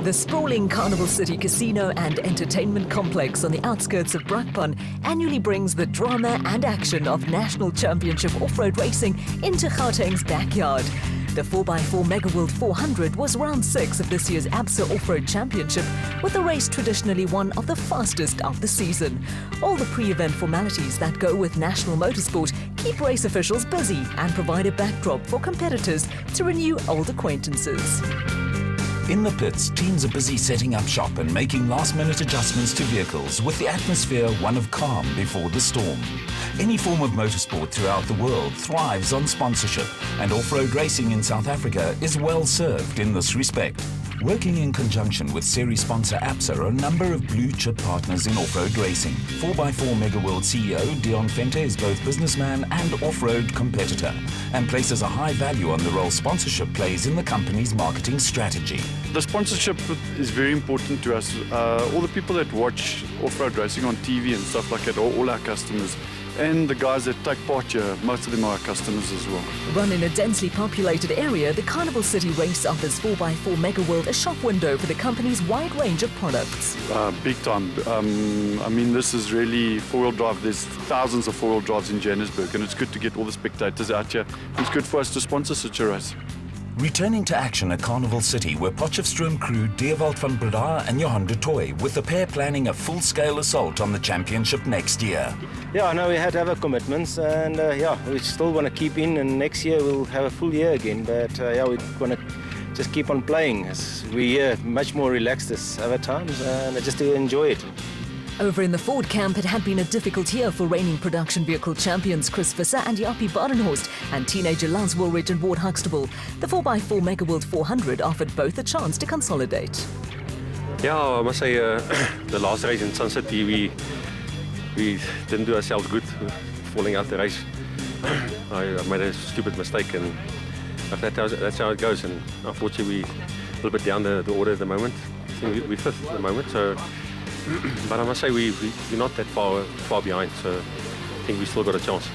The sprawling Carnival City casino and entertainment complex on the outskirts of Brakpan annually brings the drama and action of National Championship off-road racing into Gauteng's backyard. The 4x4 MegaWorld 400 was round 6 of this year's ABSA Off-Road Championship, with the race traditionally one of the fastest of the season. All the pre-event formalities that go with national motorsport keep race officials busy and provide a backdrop for competitors to renew old acquaintances. In the pits, teams are busy setting up shop and making last-minute adjustments to vehicles, with the atmosphere one of calm before the storm. Any form of motorsport throughout the world thrives on sponsorship, and off-road racing in South Africa is well served in this respect. Working in conjunction with series sponsor ABSA are a number of blue-chip partners in off-road racing. 4x4 MegaWorld CEO Dion Fente is both businessman and off-road competitor, and places a high value on the role sponsorship plays in the company's marketing strategy. The sponsorship is very important to us. All the people that watch off-road racing on TV and stuff like that are all our customers. And the guys that take part here, most of them are our customers as well. Run in a densely populated area, the Carnival City race offers 4x4 MegaWorld a shop window for the company's wide range of products. Big time. I mean, this is really four-wheel drive. There's thousands of four-wheel drives in Johannesburg, and it's good to get all the spectators out here. It's good for us to sponsor such a race. Returning to action at Carnival City were Potchefstroom crew Dewald van Breda and Johan de Toy, with the pair planning a full-scale assault on the championship next year. Yeah, no, we had other commitments, and we still want to keep in, and next year we'll have a full year again. But we want to just keep on playing. We're much more relaxed as other times, and just to enjoy it. Over in the Ford camp, it had been a difficult year for reigning production vehicle champions Chris Visser and Jappie Badenhorst and teenager Lance Woolridge and Ward Huxtable. The 4x4 MegaWorld 400 offered both a chance to consolidate. Yeah, I must say the last race in Sun City, we didn't do ourselves good, falling out the race. I made a stupid mistake, and that's how it goes. And unfortunately, we're a little bit down the order at the moment. I think we're fifth at the moment, so. But I must say we're not that far behind, so I think we still got a chance.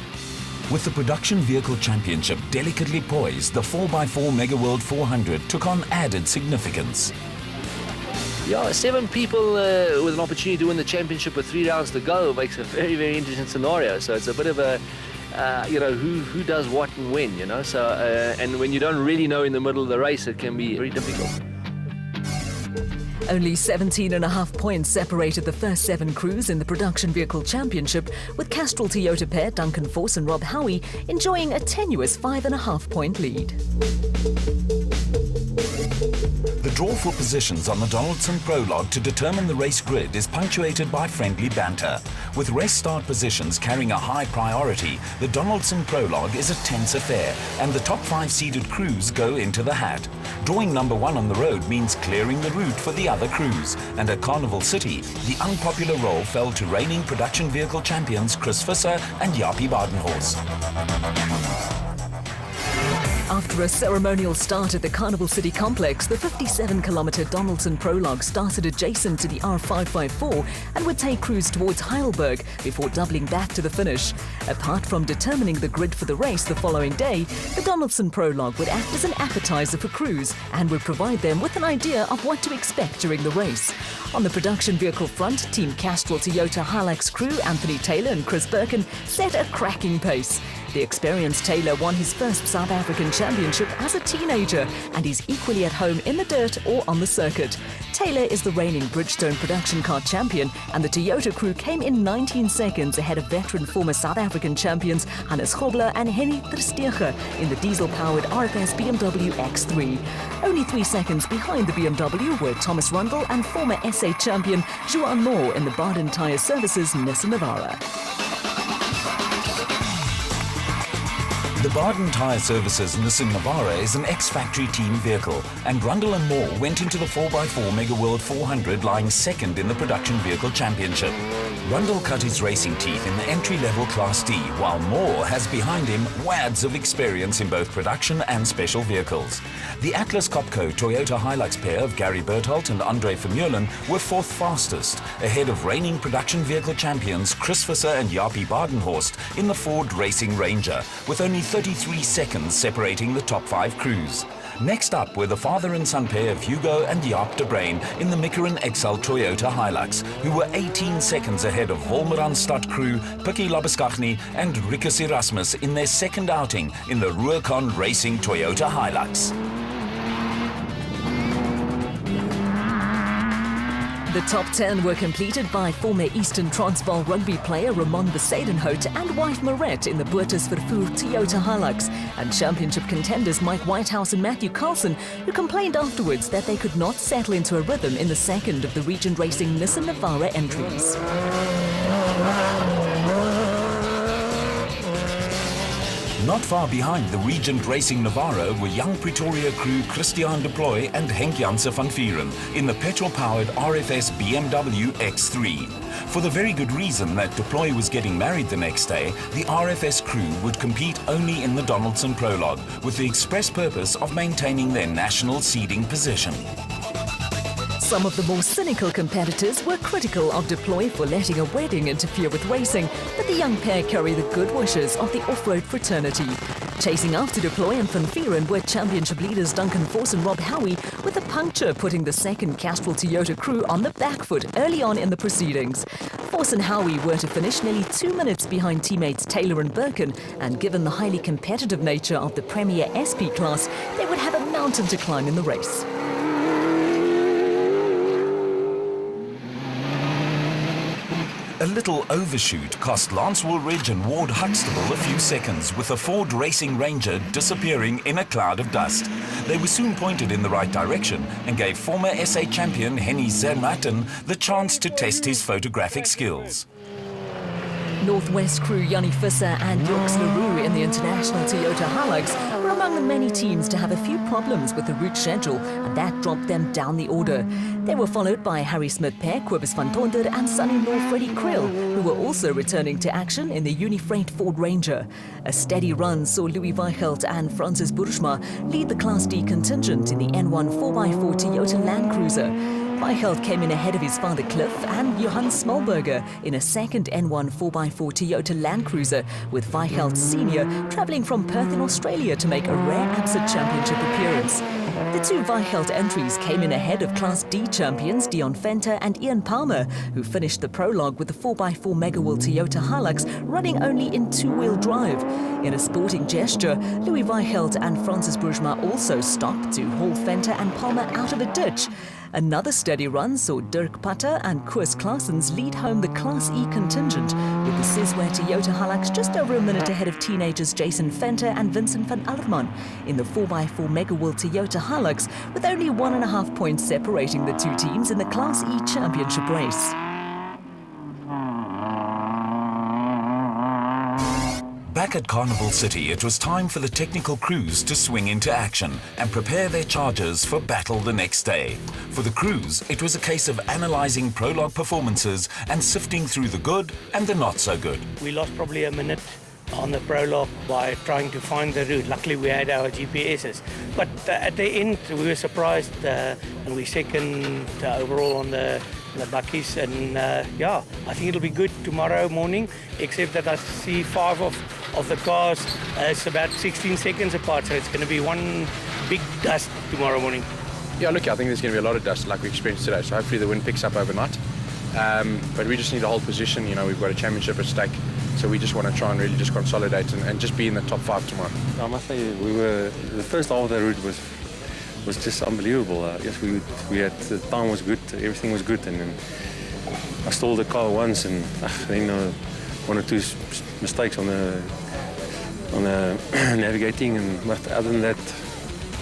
With the Production Vehicle Championship delicately poised, the 4x4 MegaWorld 400 took on added significance. Yeah, 7 people with an opportunity to win the championship with 3 rounds to go makes a very, very interesting scenario. So it's a bit of a, who does what and when, you know. So and when you don't really know in the middle of the race, it can be very difficult. Only 17.5 points separated the first 7 crews in the Production Vehicle Championship, with Castrol Toyota pair Duncan Force and Rob Howie enjoying a tenuous 5.5-point lead. The draw for positions on the Donaldson Prologue to determine the race grid is punctuated by friendly banter. With race start positions carrying a high priority, the Donaldson Prologue is a tense affair, and the top 5 seeded crews go into the hat. Drawing number 1 on the road means clearing the route for the other crews, and at Carnival City, the unpopular role fell to reigning production vehicle champions Chris Visser and Jappie Badenhorst. After a ceremonial start at the Carnival City complex, the 57-kilometre Donaldson Prologue started adjacent to the R554 and would take crews towards Heidelberg before doubling back to the finish. Apart from determining the grid for the race the following day, the Donaldson Prologue would act as an appetizer for crews and would provide them with an idea of what to expect during the race. On the production vehicle front, Team Castrol Toyota Hilux crew Anthony Taylor and Chris Birkin set a cracking pace. The experienced Taylor won his first South African championship as a teenager, and he's equally at home in the dirt or on the circuit. Taylor is the reigning Bridgestone production car champion, and the Toyota crew came in 19 seconds ahead of veteran former South African champions Hannes Gobler and Henny Terstege in the diesel-powered RFS BMW X3. Only 3 seconds behind the BMW were Thomas Rundle and former SA champion Joan Moore in the Baden Tyre Services Nissan Navara. The Baden Tyre Services Nissan Navara is an ex-factory team vehicle, and Rundle and Moore went into the 4x4 MegaWorld 400 lying second in the Production Vehicle Championship. Rundle cut his racing teeth in the entry-level Class D, while Moore has behind him wads of experience in both production and special vehicles. The Atlas Copco Toyota Hilux pair of Gary Bertholdt and Andre Vermeulen were 4th fastest, ahead of reigning production vehicle champions Chris Visser and Jappie Badenhorst in the Ford Racing Ranger, with only 33 seconds separating the top 5 crews. Next up were the father and son pair of Hugo and Jaap de Bruin in the Mickerin XL Toyota Hilux, who were 18 seconds ahead of Wolmerans Stad crew, Pikkie Labuskaghni and Rikus Erasmus in their second outing in the Ruacon Racing Toyota Hilux. The top 10 were completed by former Eastern Transvaal rugby player Ramon Besadenhout and wife Marette in the Boertes Vervoer Toyota Hilux, and championship contenders Mike Whitehouse and Matthew Carlson, who complained afterwards that they could not settle into a rhythm in the second of the Regent Racing Nissan Navara entries. Not far behind the Regent Racing Navara were young Pretoria crew Christian de Plooy and Henk Janse van Vieren in the petrol-powered RFS BMW X3. For the very good reason that de Plooy was getting married the next day, the RFS crew would compete only in the Donaldson Prologue, with the express purpose of maintaining their national seeding position. Some of the more cynical competitors were critical of de Plooy for letting a wedding interfere with racing, but the young pair carry the good wishes of the off-road fraternity. Chasing after de Plooy and Van Vieren were championship leaders Duncan Force and Rob Howie, with a puncture putting the second Castrol Toyota crew on the back foot early on in the proceedings. Force and Howie were to finish nearly 2 minutes behind teammates Taylor and Birkin, and given the highly competitive nature of the Premier SP class, they would have a mountain to climb in the race. A little overshoot cost Lance Woolridge and Ward Huxtable a few seconds, with a Ford Racing Ranger disappearing in a cloud of dust. They were soon pointed in the right direction and gave former SA champion Henny Zermatten the chance to test his photographic skills. Northwest crew Jannie Visser and Jocks Leroux in the International Toyota Hilux were among the many teams to have a few problems with the route schedule, and that dropped them down the order. They were followed by Harry Smith-Peck, Cobus van Tonder and son-in-law Freddie Krill, who were also returning to action in the Unifreight Ford Ranger. A steady run saw Louis Weichelt and Francis Bourgeois lead the Class D contingent in the N1 4x4 Toyota Land Cruiser. Weichelt came in ahead of his father Cliff and Johan Smolberger in a second N1 4x4 Toyota Land Cruiser, with Weichelt Sr. travelling from Perth in Australia to make a rare ABSA Championship appearance. The two Weichelt entries came in ahead of Class D champions Dion Venter and Ian Palmer, who finished the prologue with the 4x4 Megawheel Toyota Hilux running only in two-wheel drive. In a sporting gesture, Louis Weichelt and Francis Bourgeois also stopped to haul Venter and Palmer out of a ditch. Another steady run saw Dirk Putter and Koos Claessens lead home the Class E contingent, with the Sizwe Toyota Hilux just over a minute ahead of teenagers Jason Venter and Vincent van Allerman in the 4x4 Megawheel Toyota Hilux, with only 1.5 points separating the two teams in the Class E championship race. Back at Carnival City, it was time for the technical crews to swing into action and prepare their chargers for battle the next day. For the crews, it was a case of analysing prologue performances and sifting through the good and the not so good. We lost probably a minute on the prologue by trying to find the route. Luckily we had our GPSs, but at the end we were surprised and we second overall on the buckies, and yeah, I think it'll be good tomorrow morning, except that I see 5 of the cars it's about 16 seconds apart, so it's going to be one big dust tomorrow morning. Yeah, look, I think there's going to be a lot of dust like we experienced today, so hopefully the wind picks up overnight. But we just need to hold position. You know, we've got a championship at stake, so we just want to try and really just consolidate and just be in the top 5 tomorrow. I must say, the first half of the route was just unbelievable. Yes, we had, the time was good, everything was good, and then I stole the car once, and then 1 or 2 mistakes on the navigating, but other than that,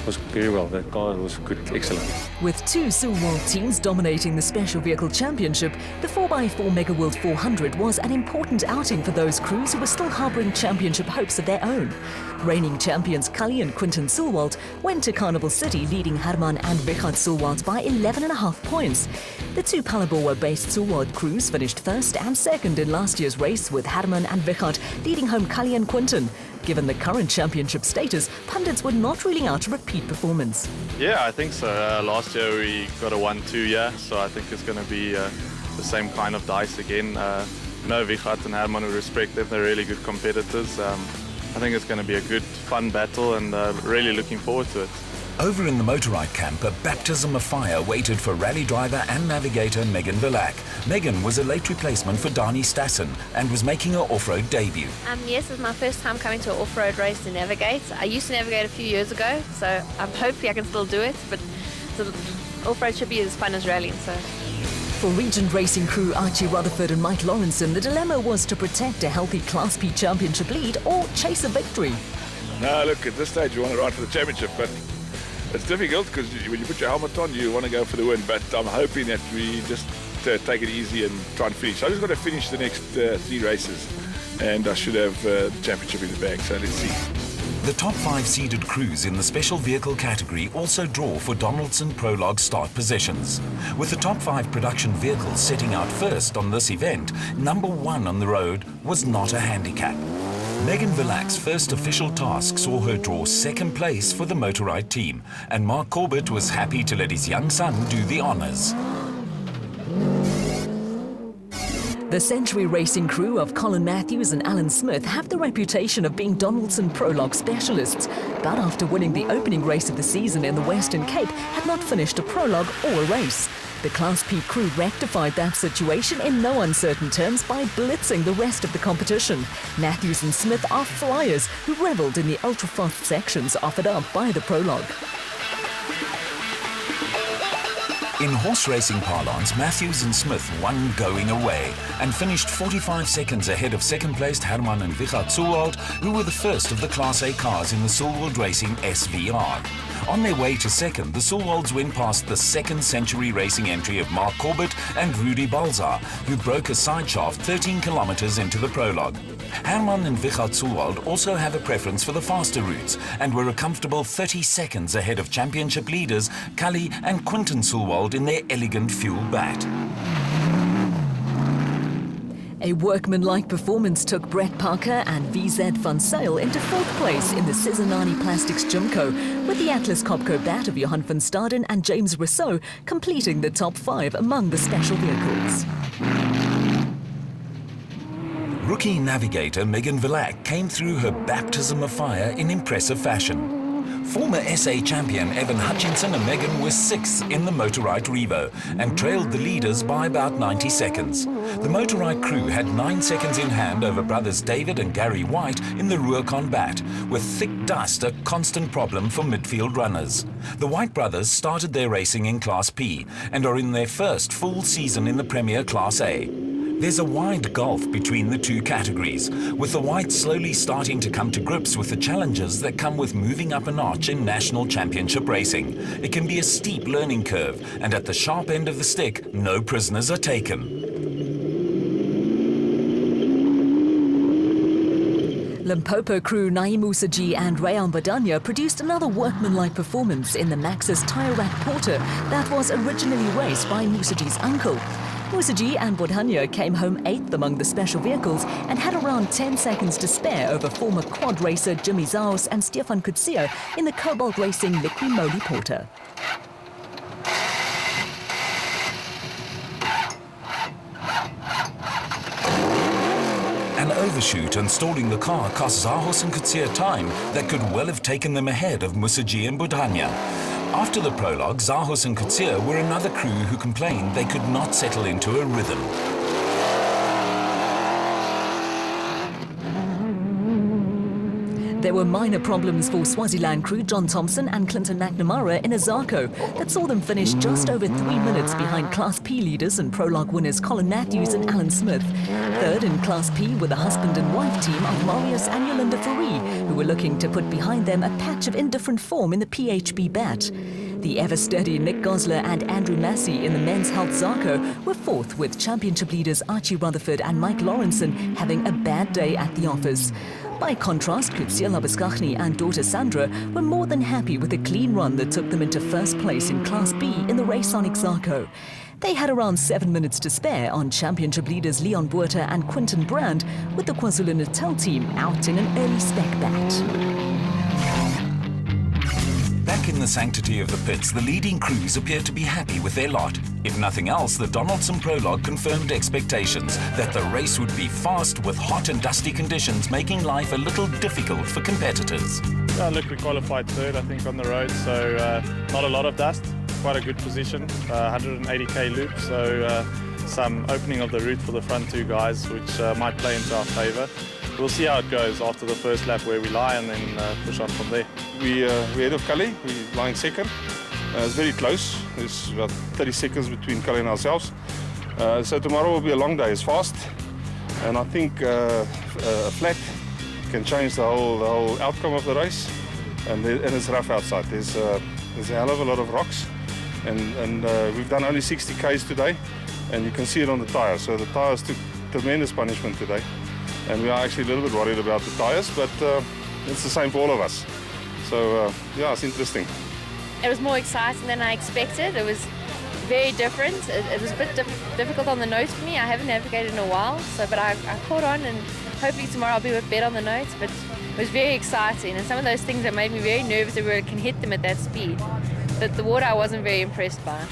was very well. The car was good, excellent. With 2 World teams dominating the Special Vehicle Championship, the 4x4 Mega World 400 was an important outing for those crews who were still harbouring championship hopes of their own. Reigning champions Cully and Quinton Sulwald went to Carnival City, leading Herman and Richard Sulwald by 11.5 points. The 2 Palabora-based Sulwald crews finished first and second in last year's race, with Herman and Richard leading home Cully and Quinton. Given the current championship status, pundits were not ruling out a repeat performance. Yeah, I think so. Last year we got a 1-2, yeah, so I think it's going to be the same kind of dice again. Vichat and Herman, we respect them, they're really good competitors. I think it's going to be a good, fun battle, and really looking forward to it. Over in the motorite camp, a baptism of fire waited for rally driver and navigator Megan Verlack. Megan was a late replacement for Dani Stassen and was making her off-road debut. Yes, it's my first time coming to an off-road race to navigate. I used to navigate a few years ago, so hopefully I can still do it, but off-road should be as fun as rallying. So. For Regent Racing crew Archie Rutherford and Mike Lawrenson, the dilemma was to protect a healthy Class P championship lead or chase a victory. No, look, at this stage you want to ride for the championship, but it's difficult because when you put your helmet on, you want to go for the win. But I'm hoping that we just take it easy and try and finish. I just got to finish the next 3 races, and I should have the championship in the bag. So let's see. The top 5 seeded crews in the special vehicle category also draw for Donaldson Prologue start positions. With the top 5 production vehicles setting out first on this event, number 1 on the road was not a handicap. Megan Verlack's first official task saw her draw 2nd place for the motorite team, and Mark Corbett was happy to let his young son do the honours. The Century Racing crew of Colin Matthews and Alan Smith have the reputation of being Donaldson Prologue specialists, but after winning the opening race of the season in the Western Cape, had not finished a prologue or a race. The Class P crew rectified that situation in no uncertain terms by blitzing the rest of the competition. Matthews and Smith are flyers who revelled in the ultra-fast sections offered up by the prologue. In horse racing parlance, Matthews and Smith won going away and finished 45 seconds ahead of 2nd-placed Herman and Richard Zuwald, who were the first of the Class A cars in the Sulwald Racing SVR. On their way to 2nd, the Sulwalds went past the 2nd Century Racing entry of Mark Corbett and Rudy Balzar, who broke a side shaft 13 kilometers into the prologue. Herman and Richard Zuwald also have a preference for the faster routes and were a comfortable 30 seconds ahead of championship leaders Cully and Quinton Sulwald in their elegant fuel bat. A workmanlike performance took Brett Parker and VZ Van Sale into 4th place in the Cesarnani Plastics Gymco, with the Atlas Copco bat of Johan van Staden and James Rousseau completing the top 5 among the special vehicles. Rookie navigator Megan Verlack came through her baptism of fire in impressive fashion. Former SA champion Evan Hutchinson and Megan were 6th in the motorite Revo and trailed the leaders by about 90 seconds. The motorite crew had 9 seconds in hand over brothers David and Gary White in the Ruacon bat, with thick dust a constant problem for midfield runners. The White brothers started their racing in Class P and are in their first full season in the Premier Class A. There's a wide gulf between the 2 categories, with the Whites slowly starting to come to grips with the challenges that come with moving up a notch in national championship racing. It can be a steep learning curve, and at the sharp end of the stick, no prisoners are taken. Limpopo crew Naeem Musaji and Rayan Badanya produced another workmanlike performance in the Maxxis Tire Rack Porter that was originally raced by Musaji's uncle. Musaji and Bodhanya came home 8th among the special vehicles and had around 10 seconds to spare over former quad racer Jimmy Zaus and Stefan Kutsia in the Cobalt Racing Liqui Moly Porter. An overshoot and stalling the car cost Zahos and Kutsia time that could well have taken them ahead of Musaji and Bodhanya. After the prologue, Zahos and Kutsia were another crew who complained they could not settle into a rhythm. There were minor problems for Swaziland crew John Thompson and Clinton McNamara in a Zarko that saw them finish just over 3 minutes behind Class P leaders and prologue winners Colin Matthews and Alan Smith. 3rd in Class P were the husband and wife team of Marius and Yolanda Fourie, who were looking to put behind them a patch of indifferent form in the PHB bat. The ever-steady Nick Gosler and Andrew Massey in the men's health Zarko were 4th, with championship leaders Archie Rutherford and Mike Lawrenson having a bad day at the office. By contrast, Kutsia Labuskachny and daughter Sandra were more than happy with a clean run that took them into 1st place in Class B in the Raysonic Zarko. They had around 7 minutes to spare on championship leaders Leon Buerta and Quinton Brand, with the KwaZulu-Natal team out in an early spec bat. Back in the the sanctity of the pits, the leading crews appeared to be happy with their lot. If nothing else, the Donaldson Prologue confirmed expectations that the race would be fast with hot and dusty conditions, making life a little difficult for competitors. Yeah, look, we qualified third, I think, on the road, so not a lot of dust, quite a good position, 180k loop, so some opening of the route for the front two guys, which might play into our favour. We'll see how it goes after the first lap where we lie and then push on from there. We're ahead of Cully, we're lying second. It's very close, there's about 30 seconds between Cully and ourselves. So tomorrow will be a long day, it's fast. And I think a flat can change the whole outcome of the race. And it's rough outside, there's a hell of a lot of rocks. And we've done only 60 Ks today, and you can see it on the tyres. So the tyres took tremendous punishment today. And we are actually a little bit worried about the tyres, but it's the same for all of us. So yeah, it's interesting. It was more exciting than I expected. It was very different. It was a bit difficult on the nose for me. I haven't navigated in a while, but I caught on, and hopefully tomorrow I'll be a bit better on the notes. But it was very exciting, and some of those things that made me very nervous that we can hit them at that speed. But the water I wasn't very impressed by.